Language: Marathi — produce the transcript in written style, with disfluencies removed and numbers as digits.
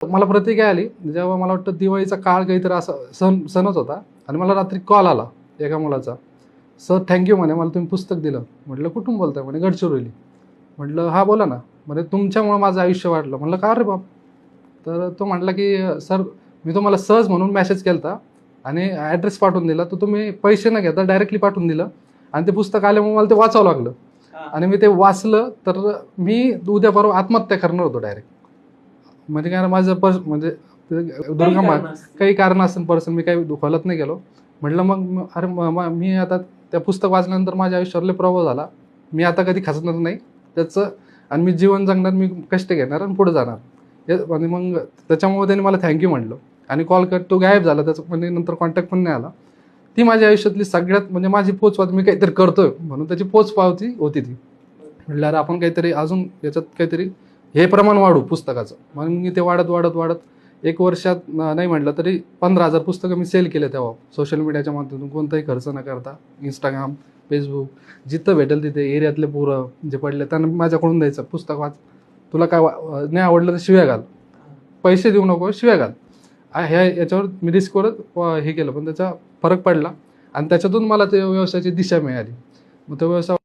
मला प्रतिक्रिया आली जेव्हा मला वाटतं दिवाळीचा काळ काहीतरी असा सणच होता आणि मला रात्री कॉल आला एका मुलाचा, सर थँक्यू म्हणे, मला तुम्ही पुस्तक दिलं. म्हटलं कुठून बोलताय? म्हणे गडचिरोली. म्हटलं हा बोला ना. म्हणे तुमच्यामुळं माझं आयुष्य वाढलं. म्हटलं का रे बाप? तर तो म्हटला की सर मी तुम्हाला सहज म्हणून मेसेज केला होता आणि ॲड्रेस पाठवून दिला, तर तुम्ही पैसे न घेता डायरेक्टली पाठवून दिलं आणि ते पुस्तक आल्यामुळे मला ते वाचावं लागलं आणि मी ते वाचलं. तर मी उद्या परवा आत्महत्या करणार होतो डायरेक्ट. म्हणजे काय माझं म्हणजे दुर्गम काही कारण असेल पर्सन, मी काही दुखावत नाही गेलो. म्हटलं मग अरे मी आता त्या पुस्तक वाचल्यानंतर माझ्या आयुष्यावर लय प्रभाव झाला. मी आता कधी खचणार नाही त्याचं आणि मी जीवन जगणार, मी कष्ट घेणार आणि पुढे जाणार. आणि मग त्याच्यामुळे त्यांनी मला थँक्यू म्हटलं आणि कॉल कर तो गायब झाला. त्याचं म्हणजे नंतर कॉन्टॅक्ट पण नाही आला. ती माझ्या आयुष्यातली सगळ्यात म्हणजे माझी पोचपावती, मी काहीतरी करतोय म्हणून त्याची पोचपावती होती ती. म्हटलं अरे आपण काहीतरी अजून याच्यात काहीतरी हे प्रमाण वाढू पुस्तकाचं. म्हणून मी ते वाढत वाढत वाढत 1 वर्षात नाही म्हटलं तरी 15,000 पुस्तकं मी सेल केले तेव्हा सोशल मीडियाच्या माध्यमातून, कोणताही खर्च न करता. इंस्टाग्राम, फेसबुक, जिथं भेटेल तिथे एरियातले पोरं जे पडले त्यांना माझ्याकडून द्यायचं, पुस्तक वाच, तुला काय नाही आवडलं तर शिव्या घाल, पैसे देऊ नको, शिव्या घाल. ह्या याच्यावर मी रिस्कवर हे केलं, पण त्याचा फरक पडला आणि त्याच्यातून मला ते व्यवसायाची दिशा मिळाली. मग तो व्यवसाय